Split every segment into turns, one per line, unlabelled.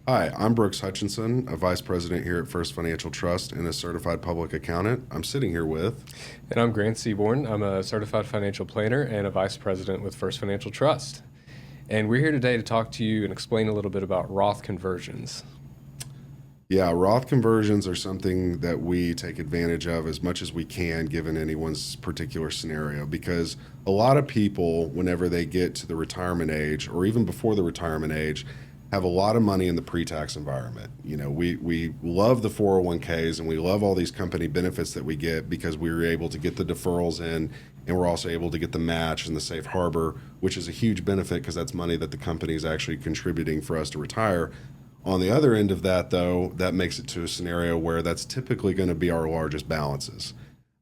Hi, I'm Brooks Hutchinson, a vice president here at First Financial Trust and a certified public accountant. I'm sitting here with.
And I'm Grant Seaborn. I'm a certified financial planner and a vice president with First Financial Trust. And we're here today to talk to you and explain a little bit about Roth conversions.
Yeah, Roth conversions are something that we take advantage of as much as we can given anyone's particular scenario, because a lot of people, whenever they get to the retirement age or even before the retirement age, have a lot of money in the pre-tax environment. You know, we love the 401ks and we love all these company benefits that we get because we were able to get the deferrals in, and we're also able to get the match and the safe harbor, which is a huge benefit because that's money that the company is actually contributing for us to retire. On the other end of that, though, that makes it to a scenario where that's typically going to be our largest balances.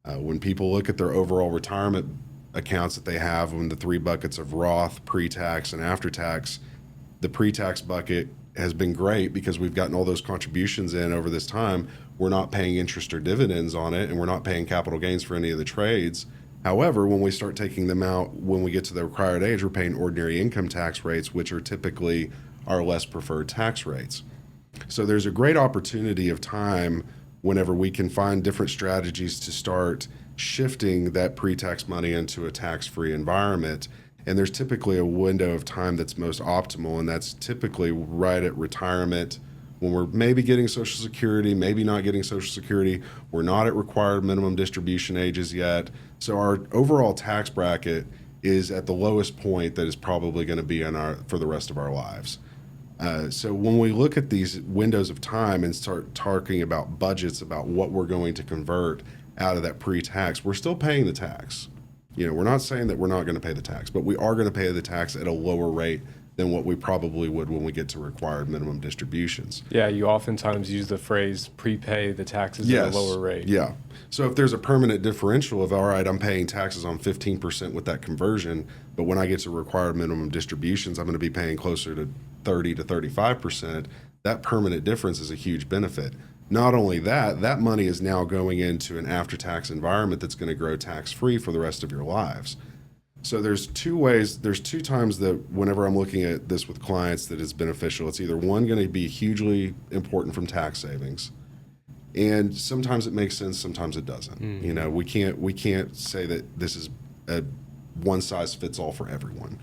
When people look at their overall retirement accounts that they have in the three buckets of Roth, pre-tax, and after-tax, the pre-tax bucket has been great because we've gotten all those contributions in over this time. We're not paying interest or dividends on it, and we're not paying capital gains for any of the trades. However, when we start taking them out, when we get to the required age, we're paying ordinary income tax rates, which are typically our less preferred tax rates. So there's a great opportunity of time whenever we can find different strategies to start shifting that pre-tax money into a tax-free environment. And there's typically a window of time that's most optimal, and that's typically right at retirement, when we're maybe getting Social Security, maybe not getting Social Security. We're not at required minimum distribution ages yet. So our overall tax bracket is at the lowest point that is probably going to be for the rest of our lives. So when we look at these windows of time and start talking about budgets, about what we're going to convert out of that pre-tax, we're still paying the tax. You know, we're not saying that we're not going to pay the tax, but we are going to pay the tax at a lower rate than what we probably would when we get to required minimum distributions.
Yeah, you oftentimes use the phrase prepay the taxes at a lower rate.
Yeah. So if there's a permanent differential of, all right, I'm paying taxes on 15% with that conversion, but when I get to required minimum distributions, I'm going to be paying closer to 30 to 35%, that permanent difference is a huge benefit. Not only that, that money is now going into an after-tax environment that's going to grow tax-free for the rest of your lives. So there's two times that whenever I'm looking at this with clients that is beneficial. It's either one, going to be hugely important from tax savings, and sometimes it makes sense, sometimes it doesn't. You know, we can't say that this is a one size fits all for everyone.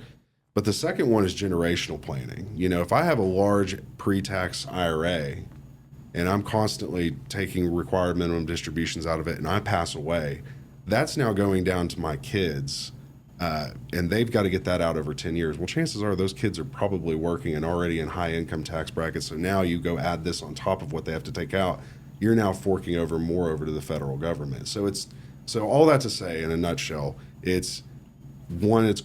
But the second one is generational planning. You know, if I have a large pre-tax IRA and I'm constantly taking required minimum distributions out of it and I pass away, that's now going down to my kids, and they've got to get that out over 10 years. Well, chances are those kids are probably working and already in high income tax brackets, so now you go add this on top of what they have to take out, you're now forking more over to the federal government. So all that to say, in a nutshell, it's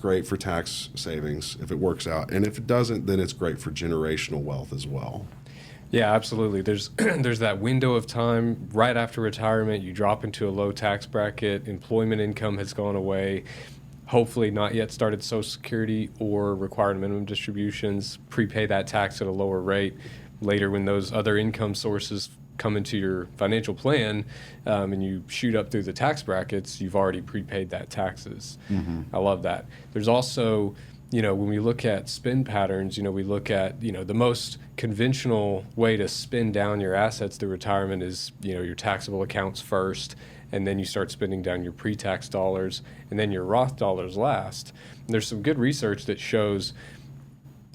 great for tax savings if it works out, and if it doesn't, then it's great for generational wealth as well.
Yeah, absolutely. There's there's that window of time right after retirement. You drop into a low tax bracket. Employment income has gone away. Hopefully not yet started Social Security or required minimum distributions. Prepay that tax at a lower rate. Later, when those other income sources come into your financial plan, and you shoot up through the tax brackets, you've already prepaid that taxes. I love that. There's also, you know, when we look at spend patterns, you know, we look at, you know, the most conventional way to spend down your assets through retirement is, you know, your taxable accounts first, and then you start spending down your pre-tax dollars, and then your Roth dollars last. And there's some good research that shows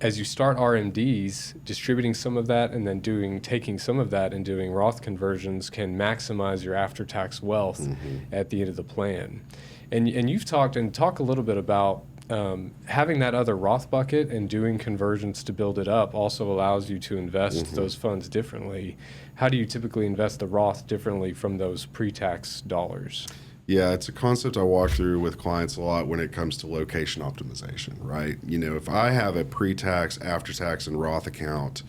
as you start RMDs, distributing some of that and then taking some of that and doing Roth conversions can maximize your after-tax wealth at the end of the plan. And you've talk a little bit about having that other Roth bucket and doing conversions to build it up also allows you to invest those funds differently. How do you typically invest the Roth differently from those pre-tax dollars?
Yeah, it's a concept I walk through with clients a lot when it comes to location optimization, right? You know, if I have a pre-tax, after-tax, and Roth account,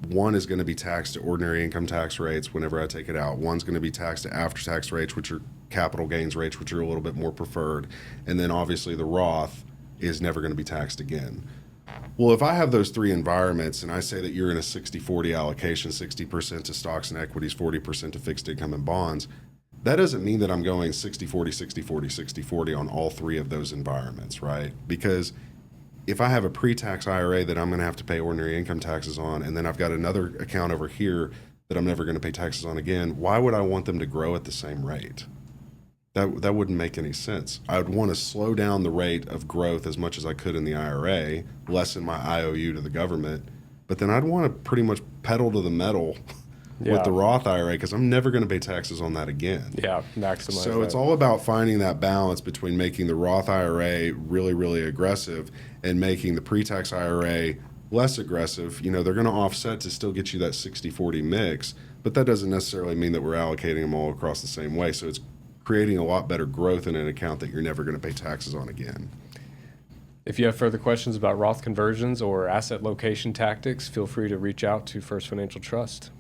one is going to be taxed at ordinary income tax rates whenever I take it out. One's going to be taxed at after-tax rates, which are capital gains rates, which are a little bit more preferred. And then obviously the Roth is never going to be taxed again. Well, if I have those three environments and I say that you're in a 60-40 allocation, 60% to stocks and equities, 40% to fixed income and bonds, that doesn't mean that I'm going 60-40, 60-40, 60-40 on all three of those environments, right? Because if I have a pre-tax IRA that I'm going to have to pay ordinary income taxes on, and then I've got another account over here that I'm never going to pay taxes on again, why would I want them to grow at the same rate? That wouldn't make any sense. I would want to slow down the rate of growth as much as I could in the IRA, lessen my IOU to the government, but then I'd want to pretty much pedal to the metal with the Roth IRA because I'm never going to pay taxes on that again.
Yeah, maximize
So
that.
it's all about finding that balance between making the Roth IRA really, really aggressive and making the pre-tax IRA less aggressive. You know, they're going to offset to still get you that 60-40 mix, but that doesn't necessarily mean that we're allocating them all across the same way. So it's creating a lot better growth in an account that you're never going to pay taxes on again.
If you have further questions about Roth conversions or asset location tactics, feel free to reach out to First Financial Trust.